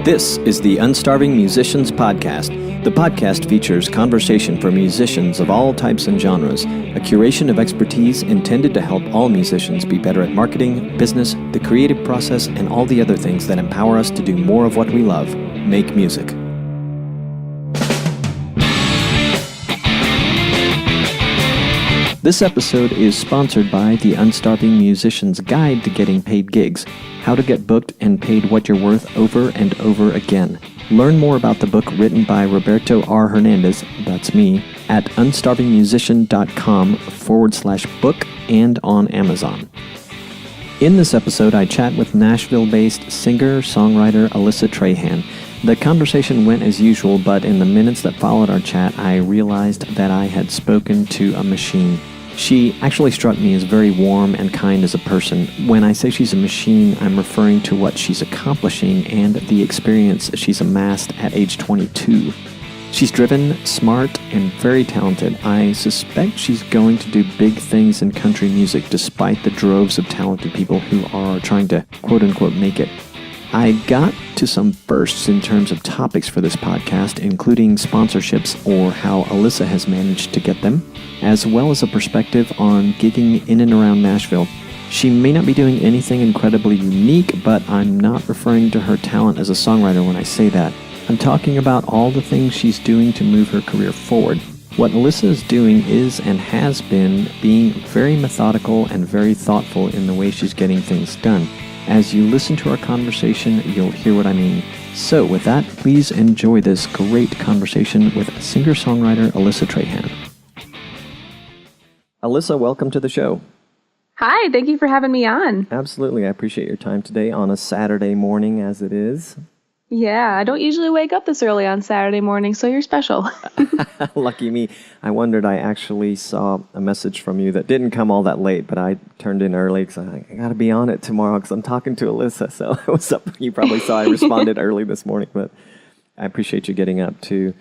This is the Unstarving Musicians Podcast. The podcast features conversation for musicians of all types and genres, a curation of expertise intended to help all musicians be better at marketing, business, the creative process, and all the other things that empower us to do more of what we love, make music. This episode is sponsored by the Unstarving Musician's Guide to Getting Paid Gigs, how to get booked and paid what you're worth over and over again. Learn more about the book written by Roberto R. Hernandez, that's me, at unstarvingmusician.com/book and on Amazon. In this episode, I chat with Nashville-based singer-songwriter Alyssa Trahan. The conversation went as usual, but in the minutes that followed our chat, I realized that I had spoken to a machine. She actually struck me as very warm and kind as a person. When I say she's a machine, I'm referring to what she's accomplishing and the experience she's amassed at age 22. She's driven, smart, and very talented. I suspect she's going to do big things in country music despite the droves of talented people who are trying to quote-unquote make it. I got to some firsts in terms of topics for this podcast, including sponsorships or how Alyssa has managed to get them, as well as a perspective on gigging in and around Nashville. She may not be doing anything incredibly unique, but I'm not referring to her talent as a songwriter when I say that. I'm talking about all the things she's doing to move her career forward. What Alyssa is doing is and has been being very methodical and very thoughtful in the way she's getting things done. As you listen to our conversation, you'll hear what I mean. So with that, please enjoy this great conversation with singer-songwriter Alyssa Trahan. Alyssa, welcome to the show. Hi, thank you for having me on. Absolutely, I appreciate your time today on a Saturday morning as it is. Yeah, I don't usually wake up this early on Saturday morning, so you're special. Lucky me. I wondered, I actually saw a message from you that didn't come all that late, but I turned in early because I got to be on it tomorrow because I'm talking to Alyssa. So I was up. You probably saw I responded early this morning, but I appreciate you getting up too.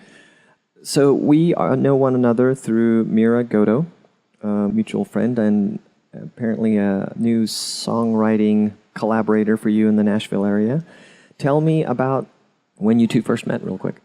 So we know one another through Mira Goto, a mutual friend, and apparently a new songwriting collaborator for you in the Nashville area. Tell me about when you two first met real quick.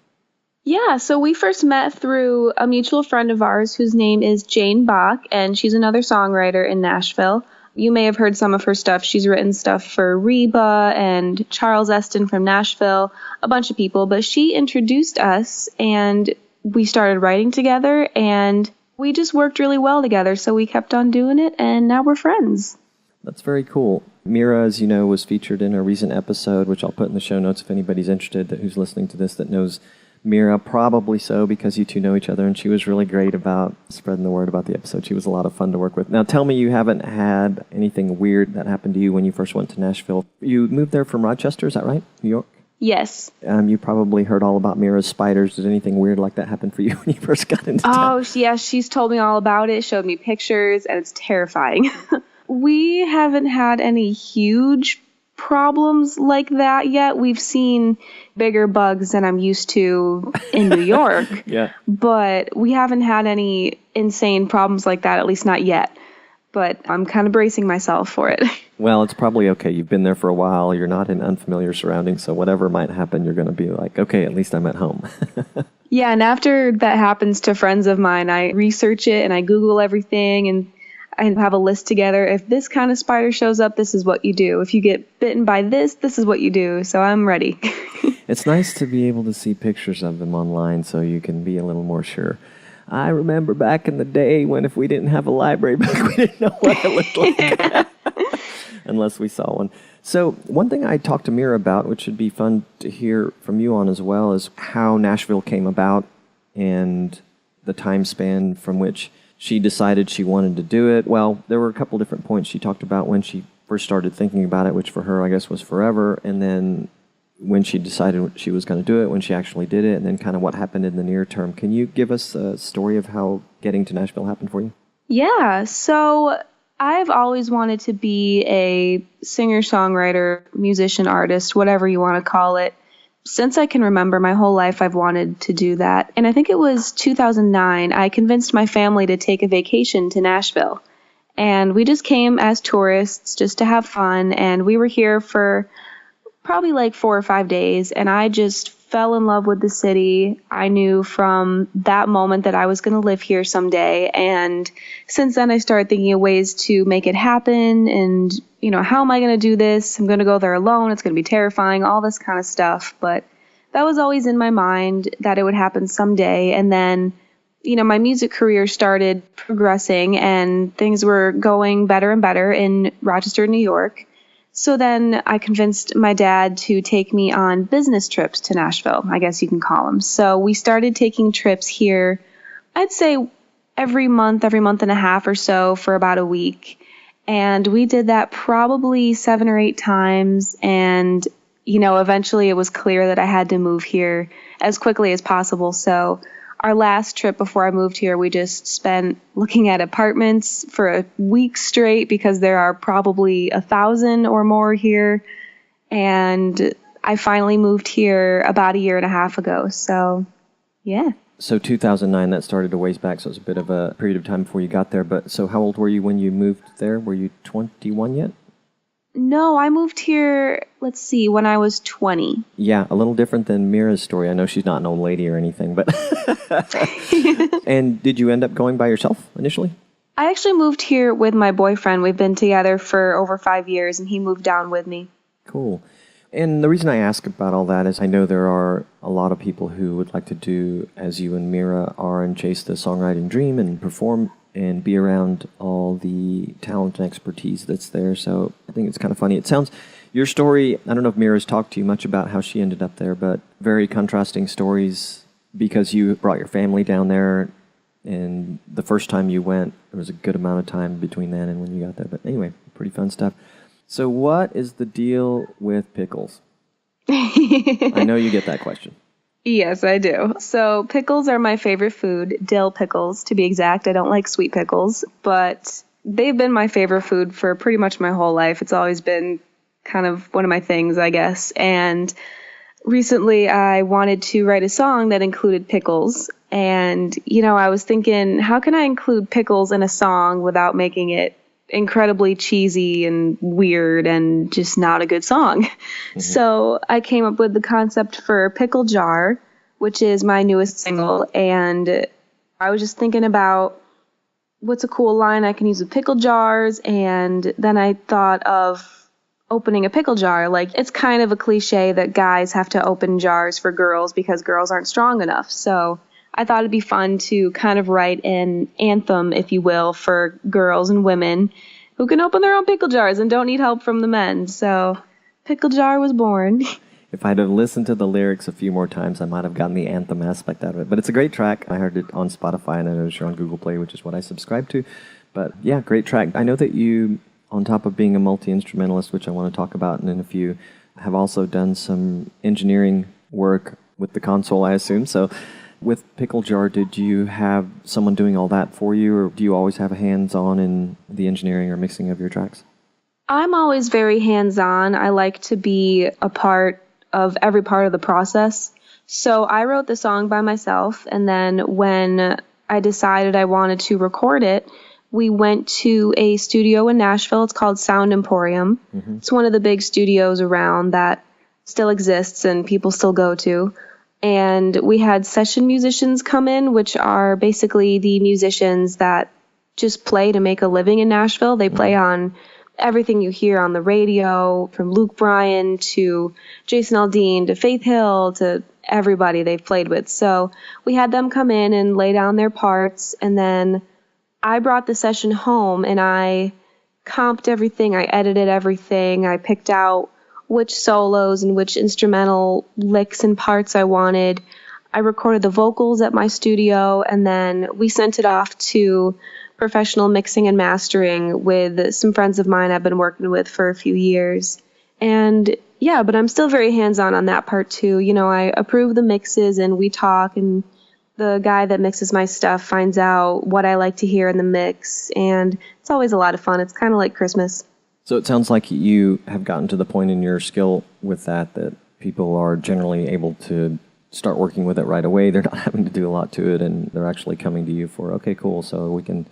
Yeah, so we first met through a mutual friend of ours whose name is Jane Bach, and she's another songwriter in Nashville. You may have heard some of her stuff. She's written stuff for Reba and Charles Esten from Nashville, a bunch of people, but she introduced us and we started writing together and we just worked really well together, so we kept on doing it and now we're friends. That's very cool. Mira, as you know, was featured in a recent episode, which I'll put in the show notes if anybody's interested who's listening to this that knows Mira, probably so because you two know each other, and she was really great about spreading the word about the episode. She was a lot of fun to work with. Now, tell me you haven't had anything weird that happened to you when you first went to Nashville. You moved there from Rochester, is that right? New York? Yes. You probably heard all about Mira's spiders. Did anything weird like that happen for you when you first got into town? Oh, yeah, she's told me all about it, showed me pictures, and it's terrifying. We haven't had any huge problems like that yet. We've seen bigger bugs than I'm used to in New York. Yeah. But we haven't had any insane problems like that, at least not yet. But I'm kind of bracing myself for it. Well, it's probably okay. You've been there for a while. You're not in unfamiliar surroundings, so whatever might happen, you're going to be like, okay, at least I'm at home. Yeah, and after that happens to friends of mine, I research it and I Google everything and I have a list together. If this kind of spider shows up, this is what you do. If you get bitten by this is what you do. So I'm ready. It's nice to be able to see pictures of them online so you can be a little more sure. I remember back in the day when if we didn't have a library book, we didn't know what it looked like unless we saw one. So one thing I talked to Mira about, which would be fun to hear from you on as well, is how Nashville came about and the time span from which she decided she wanted to do it. Well, there were a couple different points she talked about when she first started thinking about it, which for her, I guess, was forever, and then when she decided she was going to do it, when she actually did it, and then kind of what happened in the near term. Can you give us a story of how getting to Nashville happened for you? Yeah, so I've always wanted to be a singer-songwriter, musician, artist, whatever you want to call it. Since I can remember, my whole life I've wanted to do that. And I think it was 2009, I convinced my family to take a vacation to Nashville. And we just came as tourists just to have fun. And we were here for probably like 4 or 5 days, and I just fell in love with the city. I knew from that moment that I was going to live here someday, and since then I started thinking of ways to make it happen, and how am I going to do this? I'm going to go there alone. It's going to be terrifying, all this kind of stuff, but that was always in my mind that it would happen someday. And then my music career started progressing and things were going better and better in Rochester, New York. So then I convinced my dad to take me on business trips to Nashville, I guess you can call them. So we started taking trips here, I'd say every month and a half or so for about a week. And we did that probably 7 or 8 times. And, eventually it was clear that I had to move here as quickly as possible. So our last trip before I moved here, we just spent looking at apartments for a week straight because there are probably 1,000 or more here. And I finally moved here about a year and a half ago. So, yeah. So 2009, that started a ways back, so it was a bit of a period of time before you got there. But so how old were you when you moved there? Were you 21 yet? No, I moved here, let's see, when I was 20. Yeah, a little different than Mira's story. I know she's not an old lady or anything, but... And did you end up going by yourself initially? I actually moved here with my boyfriend. We've been together for over 5 years, and he moved down with me. Cool. And the reason I ask about all that is I know there are a lot of people who would like to do as you and Mira are and chase the songwriting dream and perform and be around all the talent and expertise that's there. So I think it's kind of funny. It sounds, your story, I don't know if Mira's talked to you much about how she ended up there, but very contrasting stories because you brought your family down there, and the first time you went, there was a good amount of time between then and when you got there. But anyway, pretty fun stuff. So what is the deal with pickles? I know you get that question. Yes, I do. So pickles are my favorite food, dill pickles to be exact. I don't like sweet pickles, but they've been my favorite food for pretty much my whole life. It's always been kind of one of my things, I guess. And recently I wanted to write a song that included pickles. And, I was thinking, how can I include pickles in a song without making it incredibly cheesy and weird and just not a good song? Mm-hmm. So I came up with the concept for Pickle Jar, which is my newest single. And I was just thinking about what's a cool line I can use with pickle jars. And then I thought of opening a pickle jar. Like, it's kind of a cliche that guys have to open jars for girls because girls aren't strong enough. So I thought it'd be fun to kind of write an anthem, if you will, for girls and women who can open their own pickle jars and don't need help from the men. So Pickle Jar was born. If I'd have listened to the lyrics a few more times, I might have gotten the anthem aspect out of it. But it's a great track. I heard it on Spotify, and I know you're on Google Play, which is what I subscribe to. But yeah, great track. I know that you, on top of being a multi-instrumentalist, which I want to talk about in a few, have also done some engineering work with the console, I assume. So with Pickle Jar, did you have someone doing all that for you, or do you always have hands-on in the engineering or mixing of your tracks? I'm always very hands-on. I like to be a part of every part of the process. So I wrote the song by myself, and then when I decided I wanted to record it, we went to a studio in Nashville. It's called Sound Emporium. Mm-hmm. It's one of the big studios around that still exists and people still go to. And we had session musicians come in, which are basically the musicians that just play to make a living in Nashville. They play on everything you hear on the radio, from Luke Bryan to Jason Aldean to Faith Hill to everybody they've played with. So we had them come in and lay down their parts, and then I brought the session home and I comped everything, I edited everything, I picked out which solos and which instrumental licks and parts I wanted. I recorded the vocals at my studio, and then we sent it off to professional mixing and mastering with some friends of mine I've been working with for a few years. And yeah, but I'm still very hands-on on that part too. I approve the mixes and we talk, and the guy that mixes my stuff finds out what I like to hear in the mix, and it's always a lot of fun. It's kind of like Christmas. So it sounds like you have gotten to the point in your skill with that people are generally able to start working with it right away. They're not having to do a lot to it, and they're actually coming to you for, okay, cool, so we can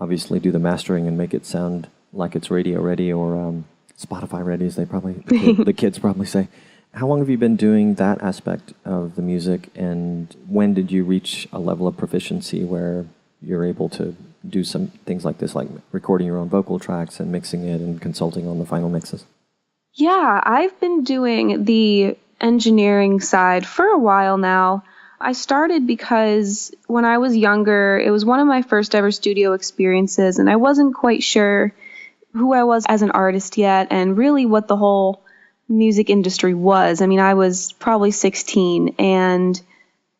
obviously do the mastering and make it sound like it's radio ready or Spotify ready, as the kids probably say. How long have you been doing that aspect of the music, and when did you reach a level of proficiency where you're able to do some things like this, like recording your own vocal tracks and mixing it and consulting on the final mixes? Yeah, I've been doing the engineering side for a while now. I started because when I was younger, it was one of my first ever studio experiences, and I wasn't quite sure who I was as an artist yet and really what the whole music industry was. I mean, I was probably 16, and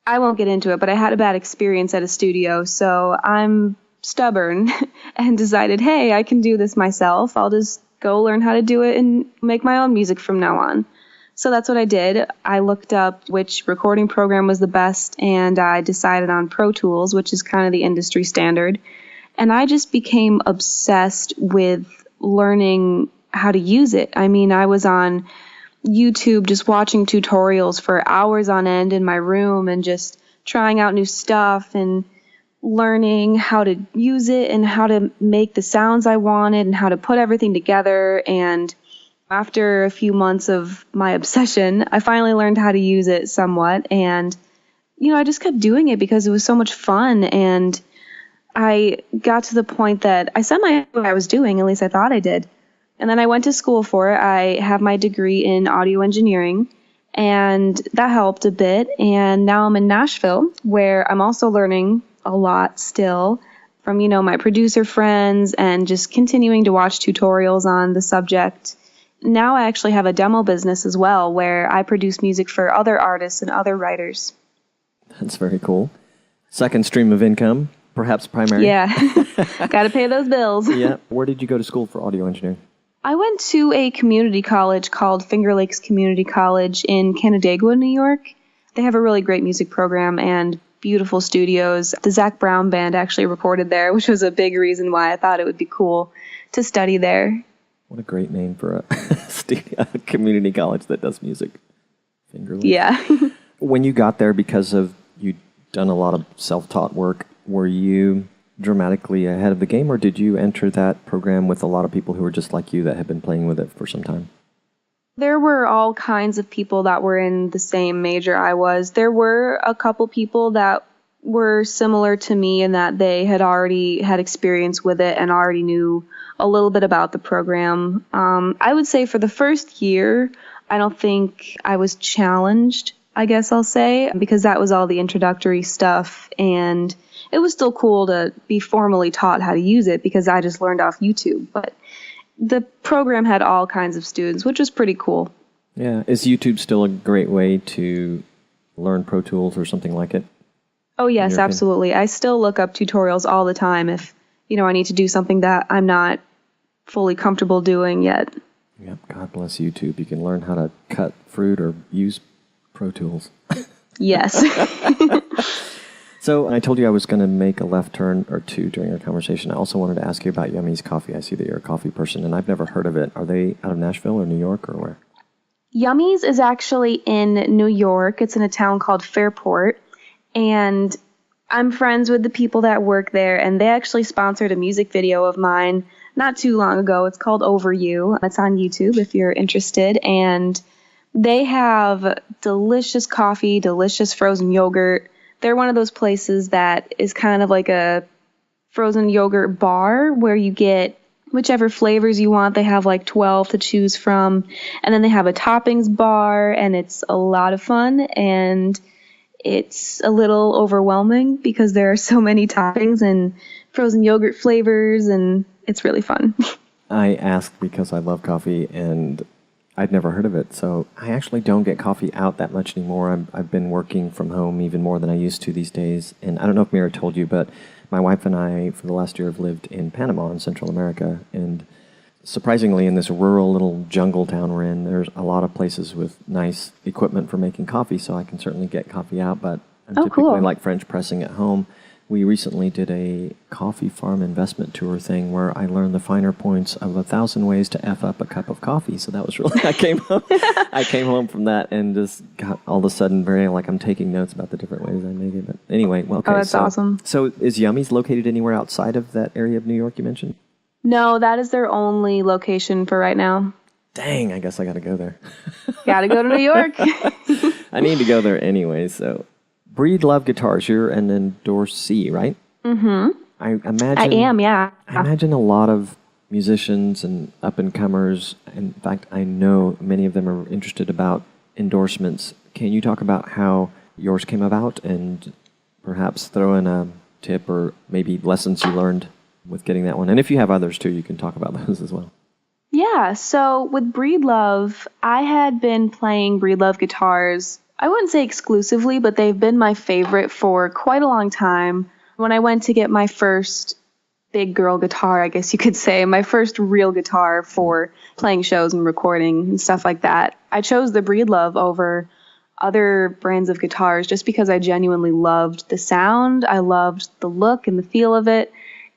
I won't get into it, but I had a bad experience at a studio, so I'm stubborn and decided, hey, I can do this myself. I'll just go learn how to do it and make my own music from now on. So that's what I did. I looked up which recording program was the best, and I decided on Pro Tools, which is kind of the industry standard. And I just became obsessed with learning how to use it. I mean, I was on YouTube just watching tutorials for hours on end in my room and just trying out new stuff and learning how to use it and how to make the sounds I wanted and how to put everything together. And after a few months of my obsession, I finally learned how to use it somewhat. And, I just kept doing it because it was so much fun. And I got to the point that I semi knew what I was doing, at least I thought I did. And then I went to school for it. I have my degree in audio engineering, and that helped a bit. And now I'm in Nashville, where I'm also learning a lot still from, my producer friends and just continuing to watch tutorials on the subject. Now I actually have a demo business as well, where I produce music for other artists and other writers. That's very cool. Second stream of income, perhaps primary. Yeah, got to pay those bills. Yeah. Where did you go to school for audio engineering? I went to a community college called Finger Lakes Community College in Canandaigua, New York. They have a really great music program and beautiful studios. The Zac Brown Band actually recorded there, which was a big reason why I thought it would be cool to study there. What a great name for a community college that does music. Finger Lakes. Yeah. When you got there, because of you'd done a lot of self-taught work, were you dramatically ahead of the game, or did you enter that program with a lot of people who were just like you that had been playing with it for some time? There were all kinds of people that were in the same major I was. There were a couple people that were similar to me in that they had already had experience with it and already knew a little bit about the program. I would say for the first year, I don't think I was challenged, I guess I'll say, because that was all the introductory stuff, and it was still cool to be formally taught how to use it because I just learned off YouTube. But the program had all kinds of students, which was pretty cool. Yeah. Is YouTube still a great way to learn Pro Tools or something like it? Oh, yes, absolutely. I still look up tutorials all the time if, I need to do something that I'm not fully comfortable doing yet. Yep. God bless YouTube. You can learn how to cut fruit or use Pro Tools. Yes. So I told you I was going to make a left turn or two during our conversation. I also wanted to ask you about Yummy's Coffee. I see that you're a coffee person, and I've never heard of it. Are they out of Nashville or New York or where? Yummy's is actually in New York. It's in a town called Fairport, and I'm friends with the people that work there, and they actually sponsored a music video of mine not too long ago. It's called Over You. It's on YouTube if you're interested, and they have delicious coffee, delicious frozen yogurt. They're one of those places that is kind of like a frozen yogurt bar where you get whichever flavors you want. They have like 12 to choose from. And then they have a toppings bar, and it's a lot of fun. And it's a little overwhelming because there are so many toppings and frozen yogurt flavors, and it's really fun. I asked because I love coffee, and I'd never heard of it, so I actually don't get coffee out that much anymore. I've been working from home even more than I used to these days, and I don't know if Mira told you, but my wife and I, for the last year, have lived in Panama in Central America, and surprisingly, in this rural little jungle town we're in, there's a lot of places with nice equipment for making coffee, so I can certainly get coffee out, but I'm typically like French pressing at home. We recently did a coffee farm investment tour thing where I learned the finer points of 1,000 ways to F up a cup of coffee. So that was really, I came home from that and just got all of a sudden very like I'm taking notes about the different ways I make it. But anyway, well, okay. Oh, that's awesome. So is Yummy's located anywhere outside of that area of New York you mentioned? No, that is their only location for right now. Dang, I guess I got to go there. Gotta go to New York. I need to go there anyway, so. Breed Love Guitars, you're an endorsee, right? Mm-hmm. I imagine. I am, yeah. I imagine a lot of musicians and up-and-comers, in fact, I know many of them are interested about endorsements. Can you talk about how yours came about and perhaps throw in a tip or maybe lessons you learned with getting that one? And if you have others too, you can talk about those as well. Yeah, so with Breed Love, I had been playing Breed Love guitars, I wouldn't say exclusively, but they've been my favorite for quite a long time. When I went to get my first big girl guitar, I guess you could say, my first real guitar for playing shows and recording and stuff like that, I chose the Breed Love over other brands of guitars just because I genuinely loved the sound. I loved the look and the feel of it,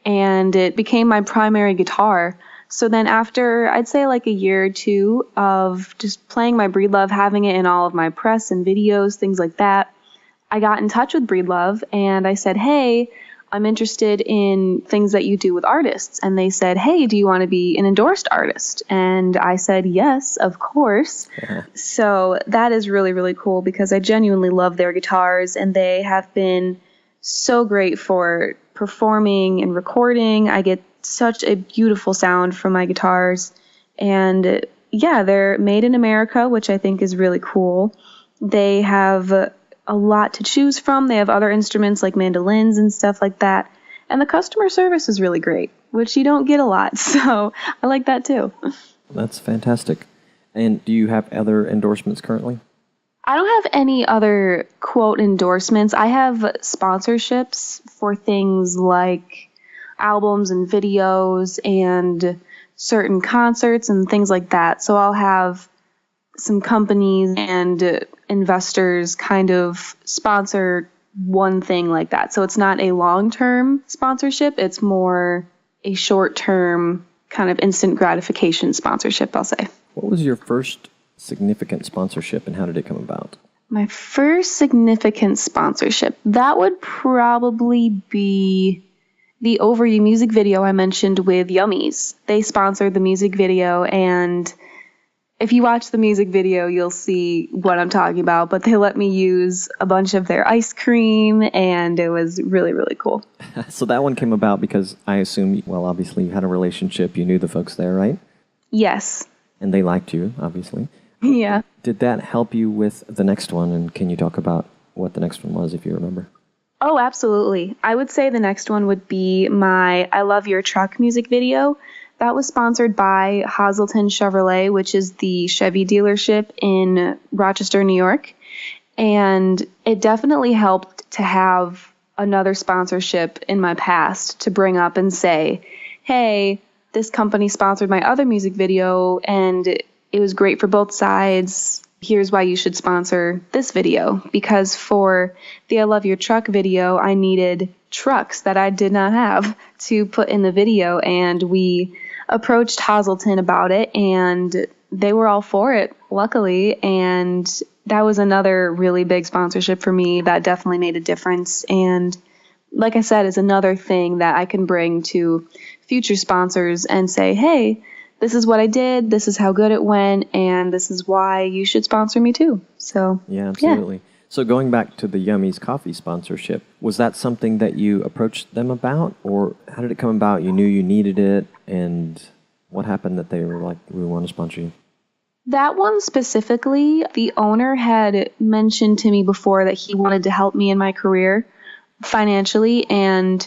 and it became my primary guitar. So then after, I'd say like a year or two of just playing my Breed Love, having it in all of my press and videos, things like that, I got in touch with Breed Love and I said, hey, I'm interested in things that you do with artists. And they said, hey, do you want to be an endorsed artist? And I said, yes, of course. Yeah. So that is really, really cool because I genuinely love their guitars and they have been so great for performing and recording. I get such a beautiful sound from my guitars. And yeah, they're made in America, which I think is really cool. They have a lot to choose from. They have other instruments like mandolins and stuff like that. And the customer service is really great, which you don't get a lot. So I like that too. That's fantastic. And do you have other endorsements currently? I don't have any other quote endorsements. I have sponsorships for things like albums and videos and certain concerts and things like that. So I'll have some companies and investors kind of sponsor one thing like that. So it's not a long-term sponsorship. It's more a short-term kind of instant gratification sponsorship, I'll say. What was your first significant sponsorship and how did it come about? My first significant sponsorship, that would probably be the Over You music video I mentioned with Yummies. They sponsored the music video, and if you watch the music video, you'll see what I'm talking about, but they let me use a bunch of their ice cream, and it was really, really cool. So that one came about because I assume, well, obviously you had a relationship, you knew the folks there, right? Yes. And they liked you, obviously. Yeah. Did that help you with the next one, and can you talk about what the next one was, if you remember? Oh, absolutely. I would say the next one would be my I Love Your Truck music video. That was sponsored by Hazelton Chevrolet, which is the Chevy dealership in Rochester, New York. And it definitely helped to have another sponsorship in my past to bring up and say, hey, this company sponsored my other music video and it was great for both sides. Here's why you should sponsor this video. Because for the I Love Your Truck video, I needed trucks that I did not have to put in the video. And we approached Hazelton about it and they were all for it, luckily. And that was another really big sponsorship for me that definitely made a difference. And like I said, it's another thing that I can bring to future sponsors and say, hey, this is what I did, this is how good it went, and this is why you should sponsor me too. So yeah, absolutely. Yeah. So going back to the Yummies coffee sponsorship, was that something that you approached them about, or how did it come about? You knew you needed it, and what happened that they were like, we want to sponsor you? That one specifically, the owner had mentioned to me before that he wanted to help me in my career financially, and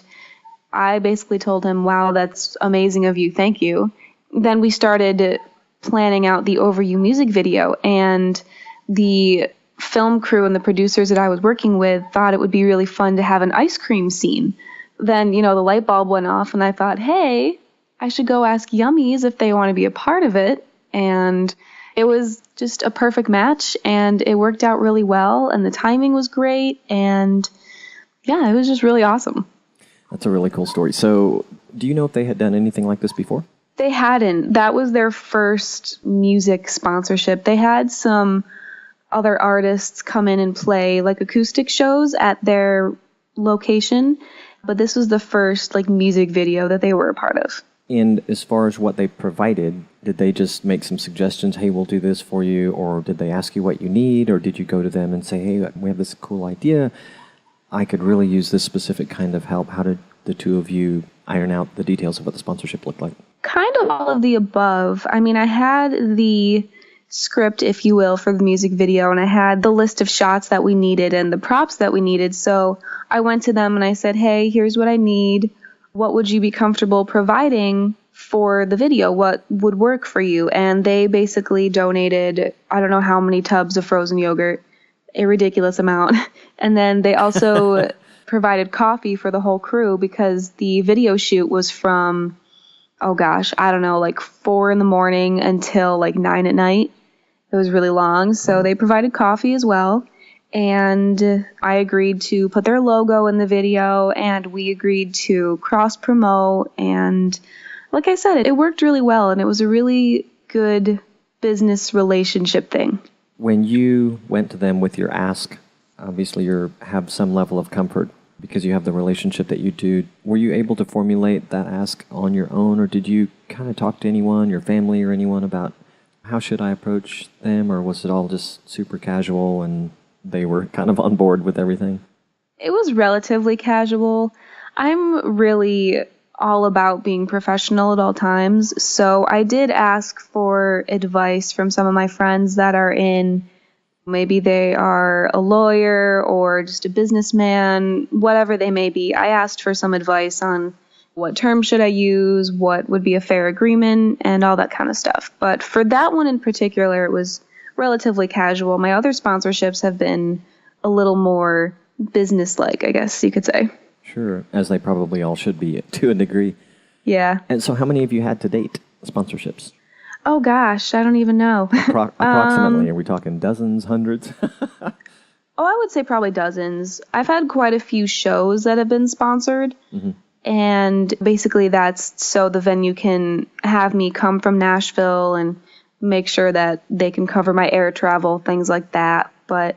I basically told him, wow, that's amazing of you, thank you. Then we started planning out the Over You music video, and the film crew and the producers that I was working with thought it would be really fun to have an ice cream scene. Then, the light bulb went off, and I thought, hey, I should go ask Yummies if they want to be a part of it. And it was just a perfect match, and it worked out really well, and the timing was great, and yeah, it was just really awesome. That's a really cool story. So, do you know if they had done anything like this before? They hadn't. That was their first music sponsorship. They had some other artists come in and play like acoustic shows at their location, but this was the first like music video that they were a part of. And as far as what they provided, did they just make some suggestions, hey, we'll do this for you, or did they ask you what you need, or did you go to them and say, hey, we have this cool idea, I could really use this specific kind of help? How did the two of you iron out the details of what the sponsorship looked like? Kind of all of the above. I mean, I had the script, if you will, for the music video, and I had the list of shots that we needed and the props that we needed. So I went to them and I said, hey, here's what I need. What would you be comfortable providing for the video? What would work for you? And they basically donated, I don't know how many tubs of frozen yogurt, a ridiculous amount. And then they also provided coffee for the whole crew because the video shoot was from, oh gosh, I don't know, like 4 a.m. until like 9 p.m. It was really long. So they provided coffee as well. And I agreed to put their logo in the video, and we agreed to cross promote. And like I said, it worked really well, and it was a really good business relationship thing. When you went to them with your ask, obviously you have some level of comfort because you have the relationship that you do. Were you able to formulate that ask on your own, or did you kind of talk to anyone, your family or anyone, about how should I approach them, or was it all just super casual and they were kind of on board with everything? It was relatively casual. I'm really all about being professional at all times, so I did ask for advice from some of my friends that are in, maybe they are a lawyer or just a businessman, whatever they may be. I asked for some advice on what terms should I use, what would be a fair agreement, and all that kind of stuff. But for that one in particular, it was relatively casual. My other sponsorships have been a little more business-like, I guess you could say. Sure, as they probably all should be to a degree. Yeah. And so how many have you had to date, sponsorships? Oh gosh, I don't even know. Approximately, are we talking dozens, hundreds? Oh, I would say probably dozens. I've had quite a few shows that have been sponsored. Mm-hmm. And basically that's so the venue can have me come from Nashville and make sure that they can cover my air travel, things like that. But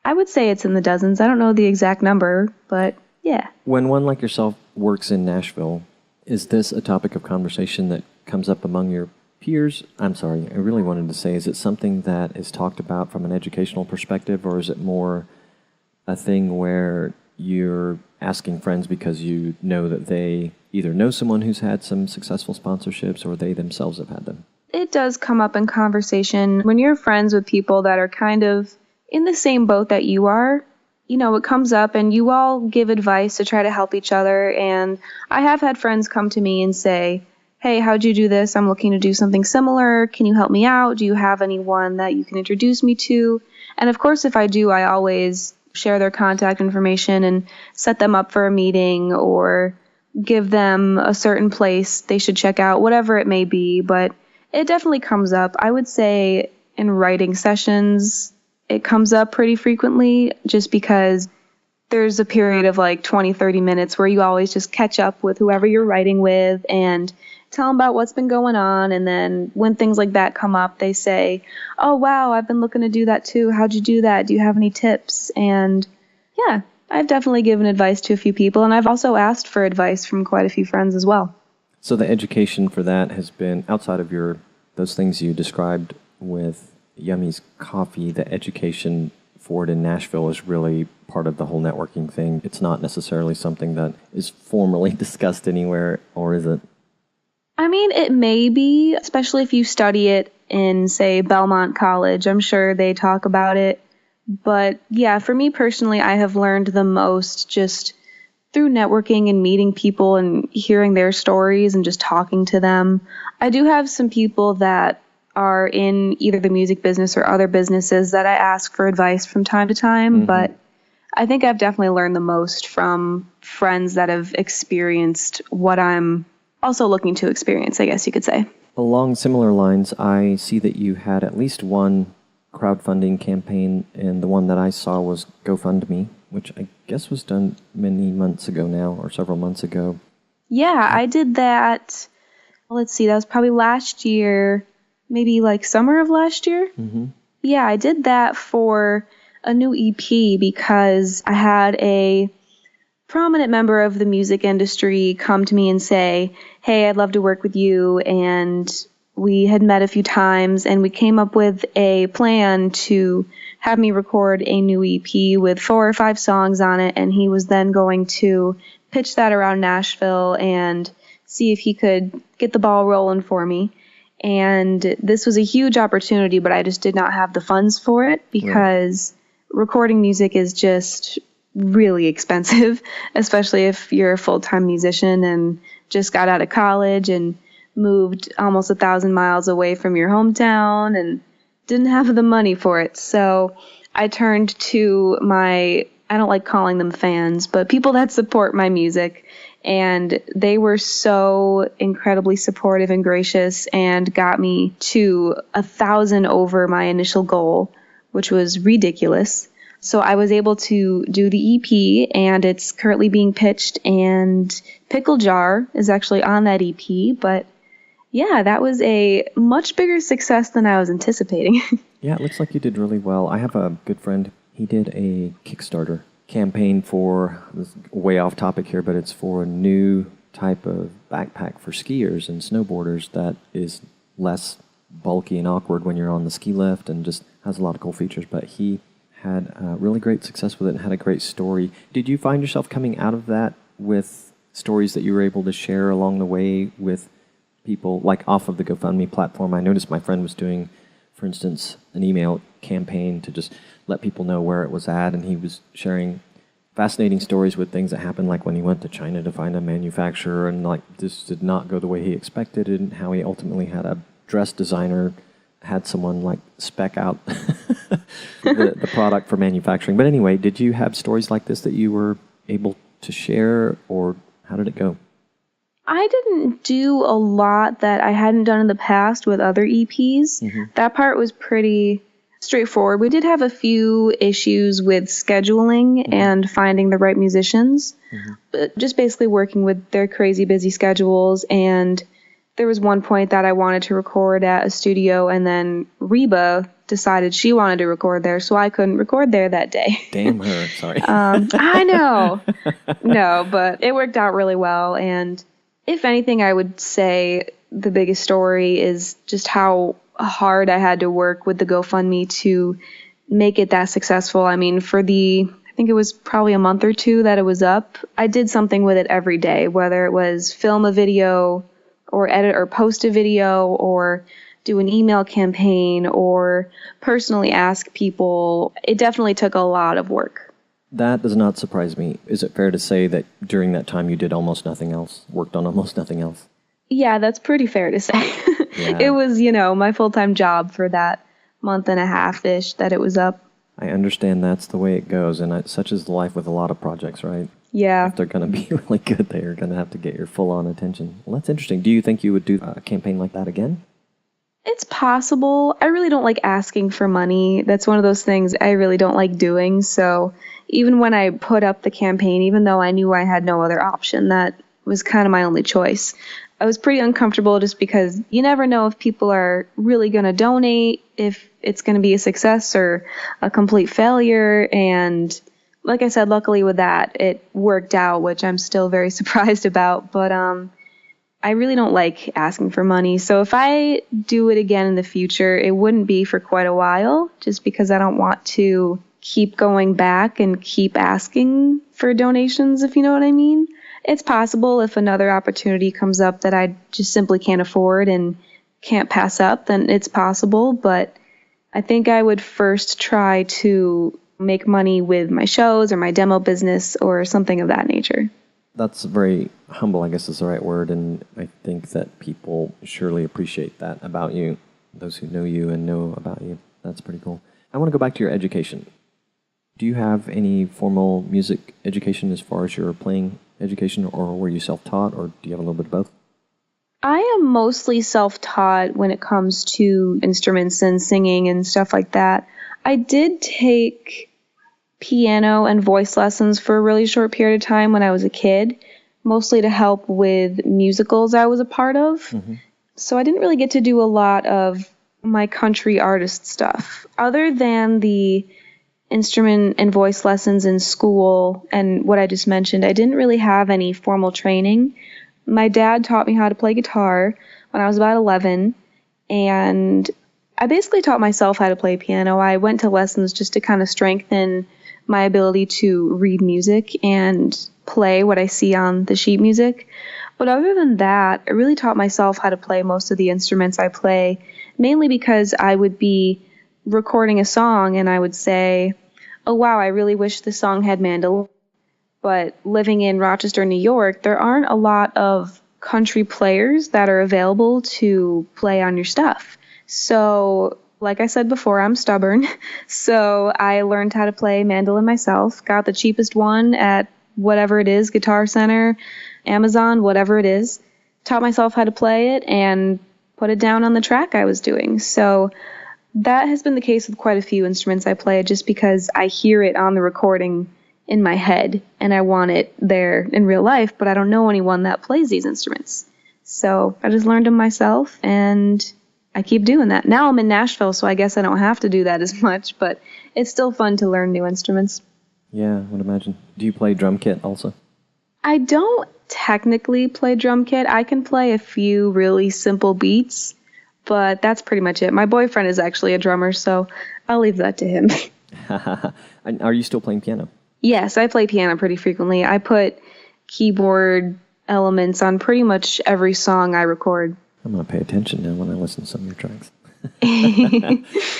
I would say it's in the dozens. I don't know the exact number, but yeah. When one like yourself works in Nashville, is this a topic of conversation that comes up among your peers? I'm sorry, I really wanted to say, is it something that is talked about from an educational perspective, or is it more a thing where you're asking friends because you know that they either know someone who's had some successful sponsorships or they themselves have had them? It does come up in conversation. When you're friends with people that are kind of in the same boat that you are, you know, it comes up and you all give advice to try to help each other. And I have had friends come to me and say, hey, how'd you do this? I'm looking to do something similar. Can you help me out? Do you have anyone that you can introduce me to? And of course, if I do, I always share their contact information and set them up for a meeting or give them a certain place they should check out, whatever it may be. But it definitely comes up. I would say in writing sessions, it comes up pretty frequently just because there's a period of like 20, 30 minutes where you always just catch up with whoever you're writing with and tell them about what's been going on. And then when things like that come up, they say, oh, wow, I've been looking to do that too. How'd you do that? Do you have any tips? And yeah, I've definitely given advice to a few people. And I've also asked for advice from quite a few friends as well. So the education for that has been outside of those things you described with Yummy's Coffee. The education for it in Nashville is really part of the whole networking thing. It's not necessarily something that is formally discussed anywhere, or is it? I mean, it may be, especially if you study it in, say, Belmont College. I'm sure they talk about it. But yeah, for me personally, I have learned the most just through networking and meeting people and hearing their stories and just talking to them. I do have some people that are in either the music business or other businesses that I ask for advice from time to time, mm-hmm. But I think I've definitely learned the most from friends that have experienced what I'm also looking to experience, I guess you could say. Along similar lines, I see that you had at least one crowdfunding campaign, and the one that I saw was GoFundMe, which I guess was done many months ago now, or several months ago. Yeah, I did that. Let's see, that was probably last year, maybe like summer of last year. Mm-hmm. Yeah, I did that for a new EP because I had a prominent member of the music industry come to me and say, hey, I'd love to work with you. And we had met a few times and we came up with a plan to have me record a new EP with 4 or 5 songs on it. And he was then going to pitch that around Nashville and see if he could get the ball rolling for me. And this was a huge opportunity, but I just did not have the funds for it because recording music is just really expensive, especially if you're a full-time musician and just got out of college and moved almost 1,000 miles away from your hometown and didn't have the money for it. So I turned to I don't like calling them fans, but people that support my music. And they were so incredibly supportive and gracious and got me to 1,000 over my initial goal, which was ridiculous. So I was able to do the EP, and it's currently being pitched, and Pickle Jar is actually on that EP. But yeah, that was a much bigger success than I was anticipating. Yeah, it looks like you did really well. I have a good friend. He did a Kickstarter campaign for, this is way off topic here, but it's for a new type of backpack for skiers and snowboarders that is less bulky and awkward when you're on the ski lift and just has a lot of cool features. But he had really great success with it and had a great story. Did you find yourself coming out of that with stories that you were able to share along the way with people, like off of the GoFundMe platform? I noticed my friend was doing, for instance, an email campaign to just let people know where it was at, and he was sharing fascinating stories with things that happened, like when he went to China to find a manufacturer and like this did not go the way he expected, and how he ultimately had a dress designer had someone like spec out the product for manufacturing. But anyway, did you have stories like this that you were able to share, or how did it go? I didn't do a lot that I hadn't done in the past with other EPs. Mm-hmm. That part was pretty straightforward. We did have a few issues with scheduling and finding the right musicians, but just basically working with their crazy busy schedules. And there was one point that I wanted to record at a studio, and then Reba decided she wanted to record there, so I couldn't record there that day. Damn her, sorry. I know. No, but it worked out really well. And if anything, I would say the biggest story is just how hard I had to work with the GoFundMe to make it that successful. I mean, I think it was probably a month or 2 that it was up, I did something with it every day, whether it was film a video or edit or post a video or do an email campaign or personally ask people. It definitely took a lot of work. That does not surprise me. Is it fair to say that during that time you did almost nothing else, worked on almost nothing else? Yeah, that's pretty fair to say. Yeah. It was, my full-time job for that month and a half-ish that it was up. I understand that's the way it goes, and such is life with a lot of projects, right? Yeah. If they're going to be really good, they're going to have to get your full-on attention. Well, that's interesting. Do you think you would do a campaign like that again? It's possible. I really don't like asking for money. That's one of those things I really don't like doing. So even when I put up the campaign, even though I knew I had no other option, that was kind of my only choice. I was pretty uncomfortable just because you never know if people are really going to donate, if it's going to be a success or a complete failure. And like I said, luckily with that, it worked out, which I'm still very surprised about. But I really don't like asking for money. So if I do it again in the future, it wouldn't be for quite a while, just because I don't want to keep going back and keep asking for donations, if you know what I mean. It's possible if another opportunity comes up that I just simply can't afford and can't pass up, then it's possible. But I think I would first try to make money with my shows or my demo business or something of that nature. That's very humble, I guess is the right word, and I think that people surely appreciate that about you, those who know you and know about you. That's pretty cool. I want to go back to your education. Do you have any formal music education as far as your playing education, or were you self-taught, or do you have a little bit of both? I am mostly self-taught when it comes to instruments and singing and stuff like that. I did take piano and voice lessons for a really short period of time when I was a kid, mostly to help with musicals I was a part of. Mm-hmm. So I didn't really get to do a lot of my country artist stuff, other than the instrument and voice lessons in school and what I just mentioned, I didn't really have any formal training. My dad taught me how to play guitar when I was about 11, and I basically taught myself how to play piano. I went to lessons just to kind of strengthen my ability to read music and play what I see on the sheet music. But other than that, I really taught myself how to play most of the instruments I play, mainly because I would be recording a song and I would say, oh wow, I really wish this song had mandolin. But living in Rochester, New York, there aren't a lot of country players that are available to play on your stuff. So, like I said before, I'm stubborn. So I learned how to play mandolin myself, got the cheapest one at whatever it is, Guitar Center, Amazon, whatever it is, taught myself how to play it and put it down on the track I was doing. So that has been the case with quite a few instruments I play, just because I hear it on the recording in my head and I want it there in real life, but I don't know anyone that plays these instruments. So I just learned them myself and I keep doing that. Now I'm in Nashville, so I guess I don't have to do that as much, but it's still fun to learn new instruments. Yeah, I would imagine. Do you play drum kit also? I don't technically play drum kit. I can play a few really simple beats, but that's pretty much it. My boyfriend is actually a drummer, so I'll leave that to him. Are you still playing piano? Yes, I play piano pretty frequently. I put keyboard elements on pretty much every song I record. I'm going to pay attention now when I listen to some of your tracks.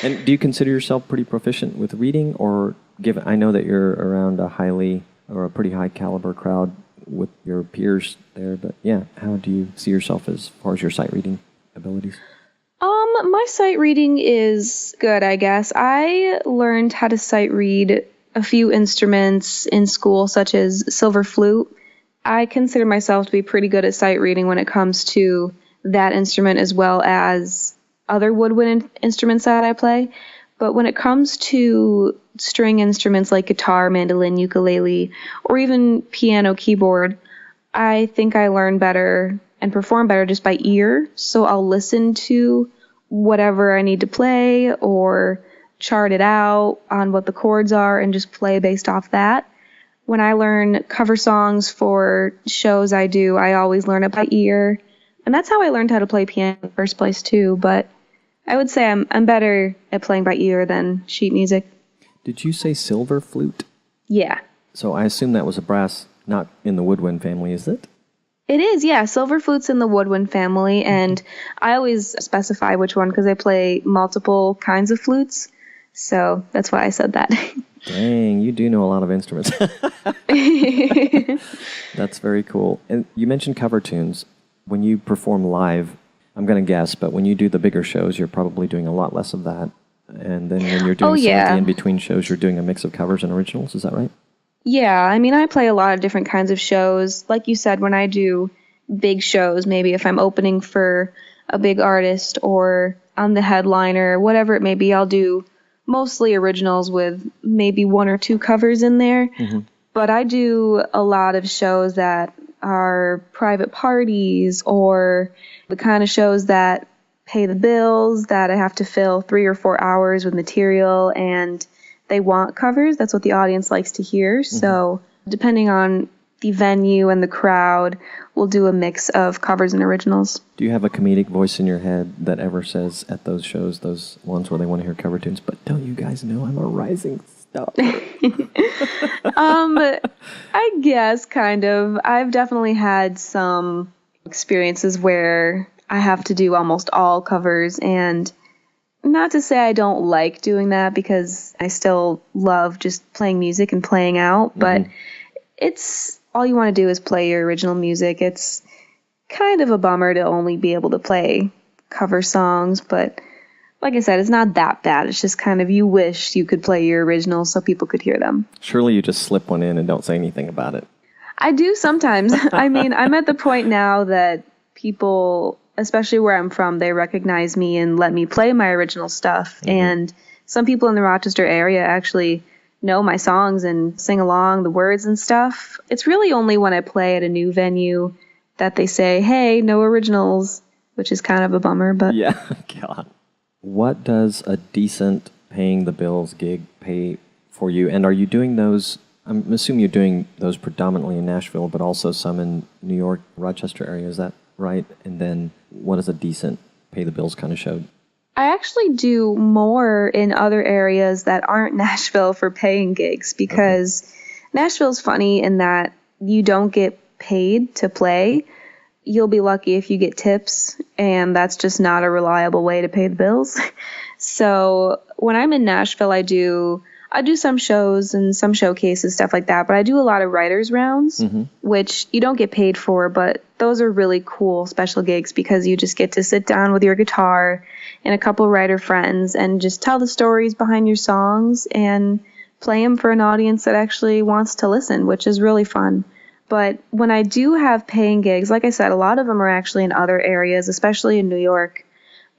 And do you consider yourself pretty proficient with reading, or given I know that you're around a pretty high caliber crowd with your peers there, but yeah, how do you see yourself as far as your sight reading abilities? My sight reading is good, I guess. I learned how to sight read a few instruments in school, such as silver flute. I consider myself to be pretty good at sight reading when it comes to that instrument, as well as other woodwind instruments that I play. But when it comes to string instruments like guitar, mandolin, ukulele, or even piano, keyboard, I think I learn better and perform better just by ear. So I'll listen to whatever I need to play or chart it out on what the chords are and just play based off that. When I learn cover songs for shows I do, I always learn it by ear. And that's how I learned how to play piano in the first place too. But I would say I'm better at playing by ear than sheet music. Did you say silver flute? Yeah. So I assume that was a brass, not in the woodwind family, is it? It is, yeah. Silver flute's in the woodwind family, and I always specify which one because I play multiple kinds of flutes. So that's why I said that. Dang, you do know a lot of instruments. That's very cool. And you mentioned cover tunes. When you perform live, I'm going to guess, but when you do the bigger shows, you're probably doing a lot less of that. And then when you're doing some of the in-between shows, you're doing a mix of covers and originals. Is that right? Yeah, I mean, I play a lot of different kinds of shows. Like you said, when I do big shows, maybe if I'm opening for a big artist or I'm the headliner, whatever it may be, I'll do mostly originals with maybe one or two covers in there. Mm-hmm. But I do a lot of shows that are private parties or the kind of shows that pay the bills, that I have to fill 3 or 4 hours with material and they want covers. That's what the audience likes to hear. Mm-hmm. So depending on the venue and the crowd, we'll do a mix of covers and originals. Do you have a comedic voice in your head that ever says at those shows, those ones where they want to hear cover tunes, but don't you guys know I'm a rising star? I guess kind of. I've definitely had some experiences where I have to do almost all covers, and not to say I don't like doing that because I still love just playing music and playing out, but it's all you want to do is play your original music. It's kind of a bummer to only be able to play cover songs, but like I said, it's not that bad. It's just kind of you wish you could play your originals so people could hear them. Surely you just slip one in and don't say anything about it. I do sometimes. I mean, I'm at the point now that people, especially where I'm from, they recognize me and let me play my original stuff. Mm-hmm. And some people in the Rochester area actually know my songs and sing along the words and stuff. It's really only when I play at a new venue that they say, hey, no originals, which is kind of a bummer. But yeah, God. What does a decent paying the bills gig pay for you. And are you doing those? I'm assuming you're doing those predominantly in Nashville, but also some in New York, Rochester area. Is that right? And then what is a decent pay the bills kind of show? I actually do more in other areas that aren't Nashville for paying gigs because Nashville's funny in that you don't get paid to play. You'll be lucky if you get tips, and that's just not a reliable way to pay the bills. So when I'm in Nashville, I do some shows and some showcases, stuff like that, but I do a lot of writers' rounds, which you don't get paid for, but those are really cool special gigs because you just get to sit down with your guitar and a couple writer friends and just tell the stories behind your songs and play them for an audience that actually wants to listen, which is really fun. But when I do have paying gigs, like I said, a lot of them are actually in other areas, especially in New York.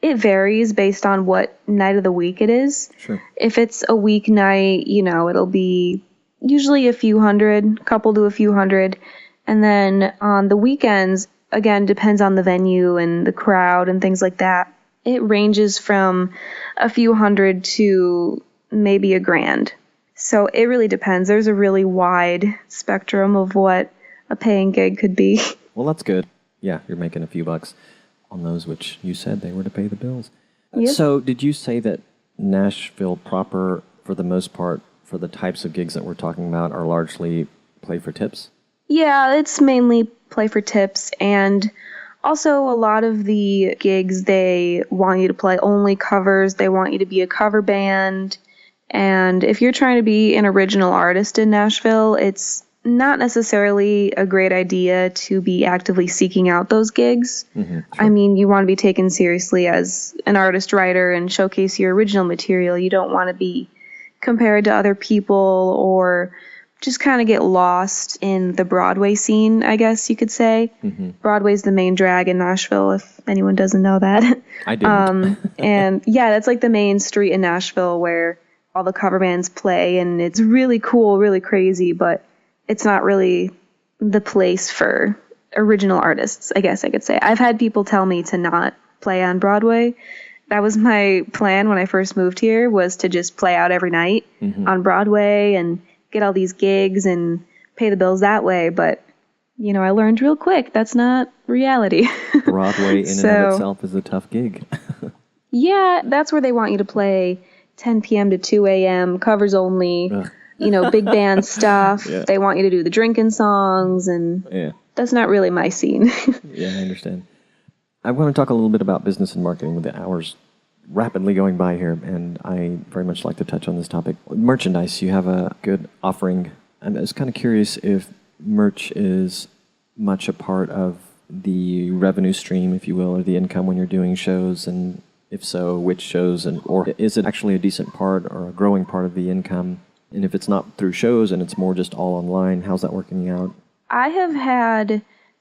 It varies based on what night of the week it is. Sure. If it's a weeknight, it'll be usually a few hundred, couple to a few hundred. And then on the weekends, again, depends on the venue and the crowd and things like that. It ranges from a few hundred to maybe $1,000. So it really depends. There's a really wide spectrum of what a paying gig could be. Well, that's good. Yeah, you're making a few bucks on those, which you said they were to pay the bills. Yep. So did you say that Nashville proper, for the most part, for the types of gigs that we're talking about, are largely play for tips? Yeah, it's mainly play for tips, and also a lot of the gigs, they want you to play only covers. They want you to be a cover band. And if you're trying to be an original artist in Nashville, it's not necessarily a great idea to be actively seeking out those gigs. Sure. I mean, you want to be taken seriously as an artist writer and showcase your original material. You don't want to be compared to other people or just kind of get lost in the Broadway scene, I guess you could say. Broadway's the main drag in Nashville, if anyone doesn't know that. I didn't. And yeah, that's like the main street in Nashville where all the cover bands play, and it's really cool, really crazy, but it's not really the place for original artists, I guess I could say. I've had people tell me to not play on Broadway. That was my plan when I first moved here, was to just play out every night on Broadway and get all these gigs and pay the bills that way. But, I learned real quick that's not reality. Broadway in and of itself is a tough gig. Yeah, that's where they want you to play 10 p.m. to 2 a.m., covers only. Ugh. Big band stuff. Yeah. They want you to do the drinking songs, and that's not really my scene. Yeah, I understand. I want to talk a little bit about business and marketing with the hours rapidly going by here, and I very much like to touch on this topic. Merchandise, you have a good offering. I was kind of curious if merch is much a part of the revenue stream, if you will, or the income when you're doing shows, and if so, which shows, or is it actually a decent part or a growing part of the income? And if it's not through shows and it's more just all online, how's that working out? I have had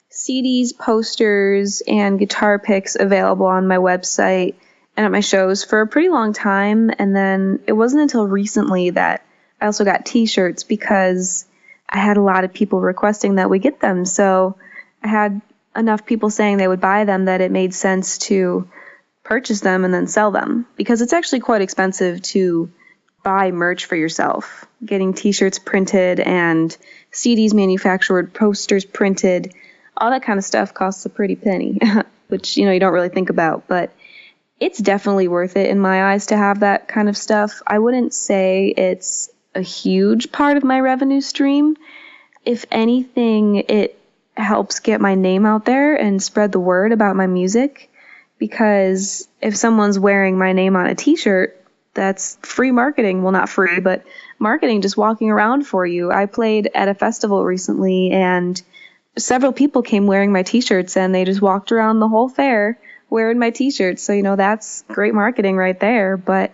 CDs, posters, and guitar picks available on my website and at my shows for a pretty long time. And then it wasn't until recently that I also got t-shirts because I had a lot of people requesting that we get them. So I had enough people saying they would buy them that it made sense to purchase them and then sell them, because it's actually quite expensive to buy merch for yourself. Getting t-shirts printed and CDs manufactured, posters printed, all that kind of stuff costs a pretty penny, which, you don't really think about, but it's definitely worth it in my eyes to have that kind of stuff. I wouldn't say it's a huge part of my revenue stream. If anything, it helps get my name out there and spread the word about my music, because if someone's wearing my name on a t-shirt, that's free marketing. Well, not free, but marketing just walking around for you. I played at a festival recently, and several people came wearing my t-shirts, and they just walked around the whole fair wearing my t-shirts. So, that's great marketing right there. But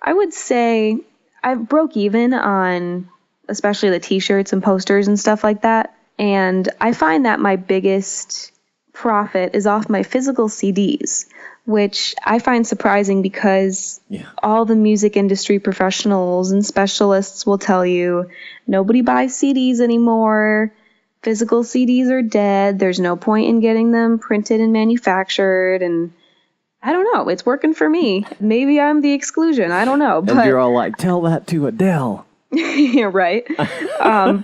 I would say I broke even on especially the t-shirts and posters and stuff like that. And I find that my biggest profit is off my physical CDs, which I find surprising because all the music industry professionals and specialists will tell you nobody buys CDs anymore. Physical CDs are dead. There's no point in getting them printed and manufactured. And I don't know. It's working for me. Maybe I'm the exclusion. I don't know. And you're all like, tell that to Adele. Yeah, right.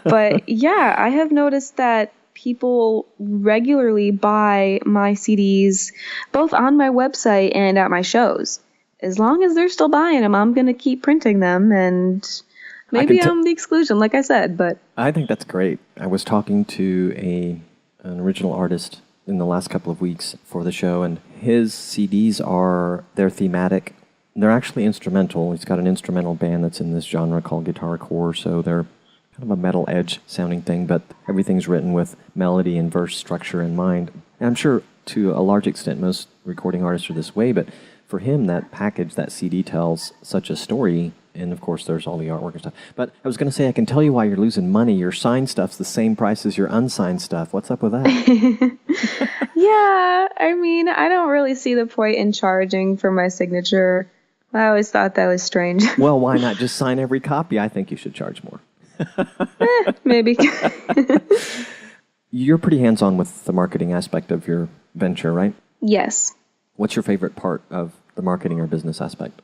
But yeah, I have noticed that people regularly buy my CDs both on my website and at my shows. As long as they're still buying them, I'm going to keep printing them, and maybe I'm the exclusion, like I said, but I think that's great. I was talking to an original artist in the last couple of weeks for the show, and his CDs they're thematic. They're actually instrumental. He's got an instrumental band that's in this genre called guitarcore, so they're kind of a metal edge sounding thing, but everything's written with melody and verse structure in mind. And I'm sure to a large extent most recording artists are this way, but for him, that package, that CD tells such a story, and of course there's all the artwork and stuff. But I was going to say, I can tell you why you're losing money. Your signed stuff's the same price as your unsigned stuff. What's up with that? yeah, I mean, I don't really see the point in charging for my signature. I always thought that was strange. Well, why not just sign every copy? I think you should charge more. Maybe. You're pretty hands-on with the marketing aspect of your venture, right? Yes. What's your favorite part of the marketing or business aspect?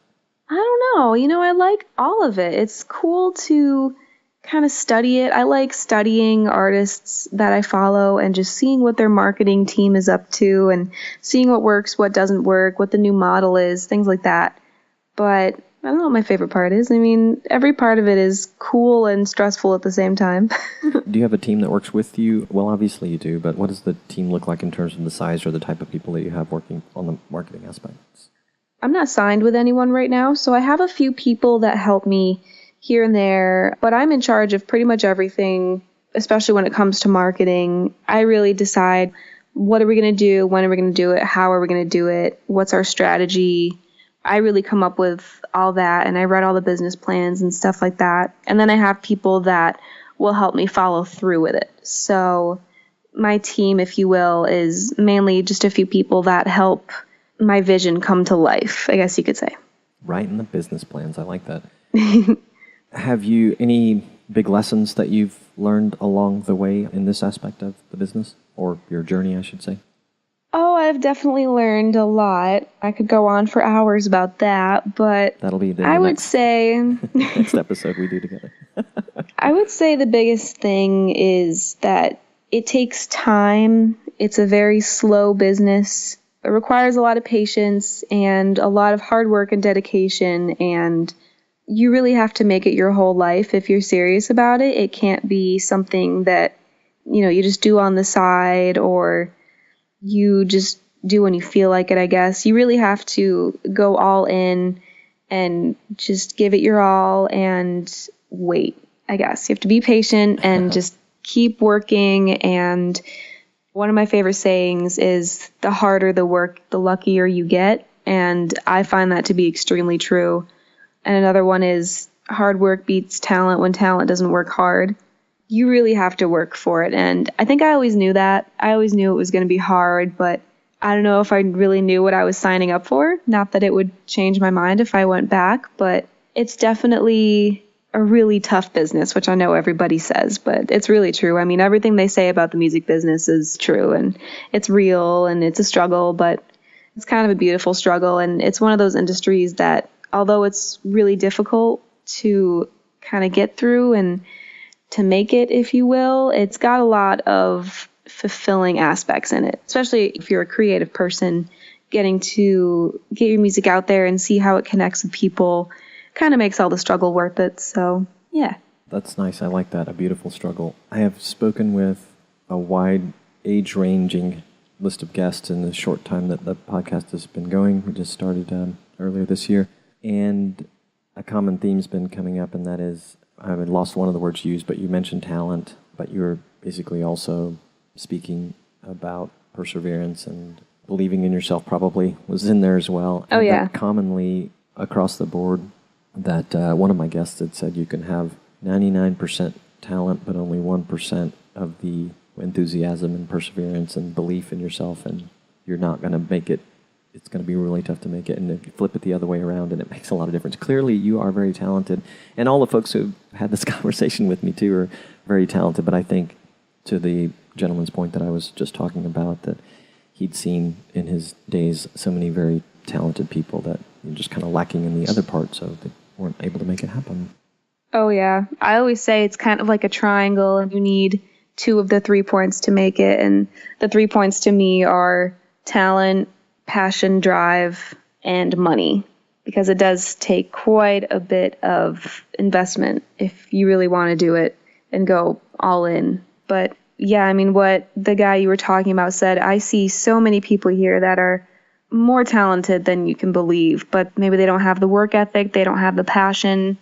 I don't know. I like all of it. It's cool to kind of study it. I like studying artists that I follow and just seeing what their marketing team is up to and seeing what works, what doesn't work, what the new model is, things like that. But I don't know what my favorite part is. I mean, every part of it is cool and stressful at the same time. Do you have a team that works with you? Well, obviously you do, but what does the team look like in terms of the size or the type of people that you have working on the marketing aspects? I'm not signed with anyone right now, so I have a few people that help me here and there, but I'm in charge of pretty much everything, especially when it comes to marketing. I really decide what are we going to do, when are we going to do it, how are we going to do it, what's our strategy. I really come up with all that, and I write all the business plans and stuff like that. And then I have people that will help me follow through with it. So my team, if you will, is mainly just a few people that help my vision come to life, I guess you could say. Writing the business plans. I like that. Have you any big lessons that you've learned along the way in this aspect of the business, or your journey, I should say? Oh, I've definitely learned a lot. I could go on for hours about that, but that'll be I would say next episode we do together. I would say the biggest thing is that it takes time. It's a very slow business. It requires a lot of patience and a lot of hard work and dedication, and you really have to make it your whole life if you're serious about it. It can't be something that, you just do on the side or you just do when you feel like it, I guess. You really have to go all in and just give it your all and wait, I guess. You have to be patient and just keep working. And one of my favorite sayings is, the harder the work, the luckier you get. And I find that to be extremely true. And another one is, hard work beats talent when talent doesn't work hard. You really have to work for it. And I think I always knew that. I always knew it was going to be hard, but I don't know if I really knew what I was signing up for. Not that it would change my mind if I went back, but it's definitely a really tough business, which I know everybody says, but it's really true. I mean, everything they say about the music business is true, and it's real, and it's a struggle, but it's kind of a beautiful struggle. And it's one of those industries that, although it's really difficult to kind of get through and to make it, if you will, it's got a lot of fulfilling aspects in it, especially if you're a creative person. Getting to get your music out there and see how it connects with people kind of makes all the struggle worth it. So, yeah. That's nice. I like that. A beautiful struggle. I have spoken with a wide age-ranging list of guests in the short time that the podcast has been going. We just started earlier this year. And a common theme's been coming up, and that is, I lost one of the words used, but you mentioned talent, but you were basically also speaking about perseverance, and believing in yourself probably was in there as well. Oh, yeah. That commonly across the board, that one of my guests had said you can have 99% talent, but only 1% of the enthusiasm and perseverance and belief in yourself, and you're not going to make it. It's going to be really tough to make it. And if you flip it the other way around, and it makes a lot of difference. Clearly, you are very talented. And all the folks who had this conversation with me, too, are very talented. But I think, to the gentleman's point that I was just talking about, that he'd seen in his days so many very talented people that you're just kind of lacking in the other part, so they weren't able to make it happen. Oh, yeah. I always say it's kind of like a triangle, and you need 2 of the 3 points to make it. And the 3 points to me are talent, passion, drive, and money, because it does take quite a bit of investment if you really want to do it and go all in. But yeah, I mean, what the guy you were talking about said, I see so many people here that are more talented than you can believe, but maybe they don't have the work ethic, they don't have the passion,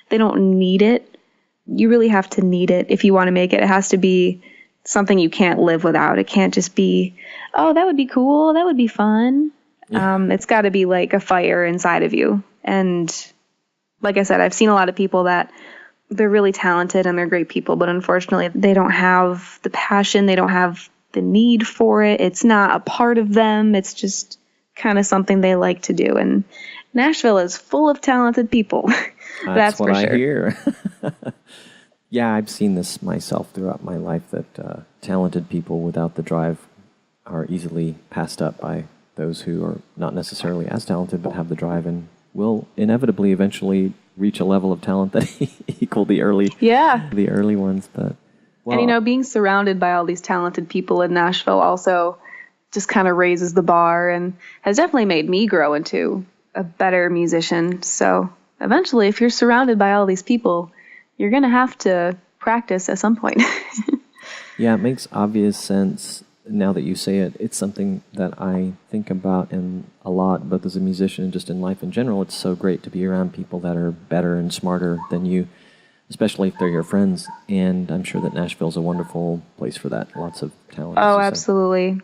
they don't need it. You really have to need it if you want to make it. It has to be something you can't live without. It can't just be, oh, that would be cool, that would be fun. Yeah. It's got to be like a fire inside of you. And like I said, I've seen a lot of people that they're really talented and they're great people, but unfortunately they don't have the passion, they don't have the need for it. It's not a part of them. It's just kind of something they like to do. And Nashville is full of talented people. That's what for sure. I hear. Yeah, I've seen this myself throughout my life, that talented people without the drive are easily passed up by those who are not necessarily as talented but have the drive and will inevitably eventually reach a level of talent that equal the early ones. But well, and being surrounded by all these talented people in Nashville also just kind of raises the bar and has definitely made me grow into a better musician. So eventually, if you're surrounded by all these people, you're going to have to practice at some point. Yeah, it makes obvious sense now that you say it. It's something that I think about a lot, both as a musician and just in life in general. It's so great to be around people that are better and smarter than you, especially if they're your friends. And I'm sure that Nashville's a wonderful place for that. Lots of talent. Oh, absolutely.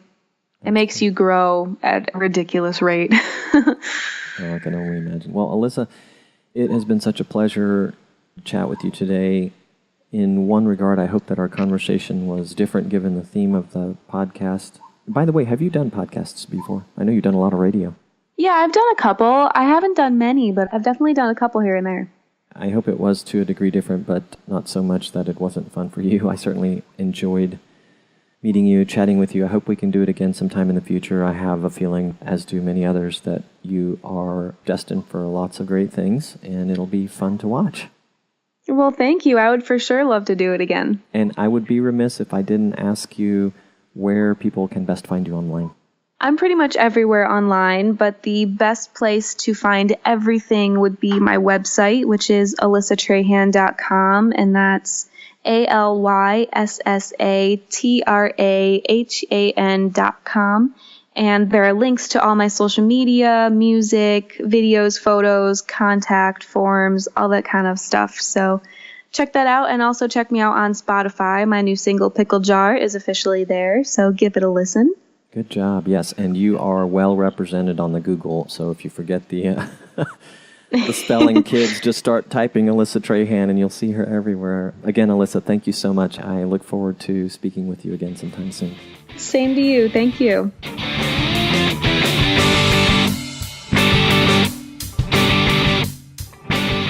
It makes you grow at a ridiculous rate. I can only imagine. Well, Alyssa, it has been such a pleasure to chat with you today. In one regard, I hope that our conversation was different given the theme of the podcast. By the way, have you done podcasts before? I know you've done a lot of radio. Yeah, I've done a couple. I haven't done many, but I've definitely done a couple here and there. I hope it was to a degree different, but not so much that it wasn't fun for you. I certainly enjoyed meeting you, chatting with you. I hope we can do it again sometime in the future. I have a feeling, as do many others, that you are destined for lots of great things, and it'll be fun to watch. Well, thank you. I would for sure love to do it again. And I would be remiss if I didn't ask you where people can best find you online. I'm pretty much everywhere online, but the best place to find everything would be my website, which is alyssatrahan.com, and that's ALYSSATRAHAN.com. And there are links to all my social media, music, videos, photos, contact forms, all that kind of stuff. So check that out, and also check me out on Spotify. My new single, Pickle Jar, is officially there, so give it a listen. Good job, yes. And you are well represented on the Google, so if you forget the spelling, kids, just start typing Alyssa Trahan and you'll see her everywhere. Again, Alyssa, thank you so much. I look forward to speaking with you again sometime soon. Same to you. Thank you.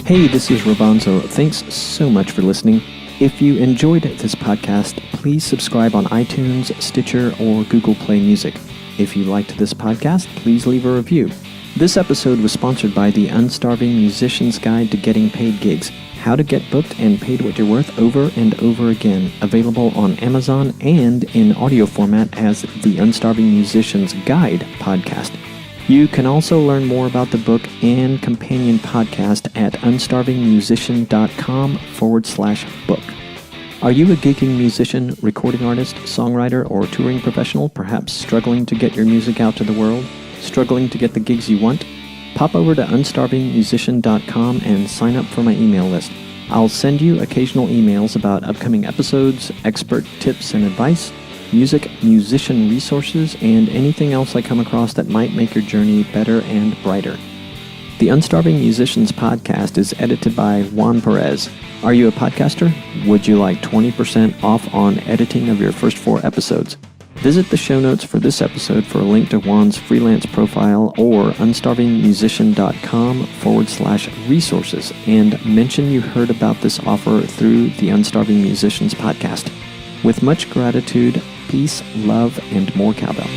Hey, this is Robonzo. Thanks so much for listening. If you enjoyed this podcast, please subscribe on iTunes, Stitcher, or Google Play Music. If you liked this podcast, please leave a review. This episode was sponsored by the Unstarving Musician's Guide to Getting Paid Gigs. How to get booked and paid what you're worth over and over again. Available on Amazon and in audio format as the Unstarving Musician's Guide podcast. You can also learn more about the book and companion podcast at unstarvingmusician.com/book. Are you a gigging musician, recording artist, songwriter, or touring professional, perhaps struggling to get your music out to the world? Struggling to get the gigs you want? Pop over to unstarvingmusician.com and sign up for my email list. I'll send you occasional emails about upcoming episodes, expert tips and advice, music, musician resources, and anything else I come across that might make your journey better and brighter. The Unstarving Musicians podcast is edited by Juan Perez. Are you a podcaster? Would you like 20% off on editing of your first 4 episodes? Visit the show notes for this episode for a link to Juan's freelance profile or unstarvingmusician.com/resources and mention you heard about this offer through the Unstarving Musicians podcast. With much gratitude, peace, love, and more cowbell.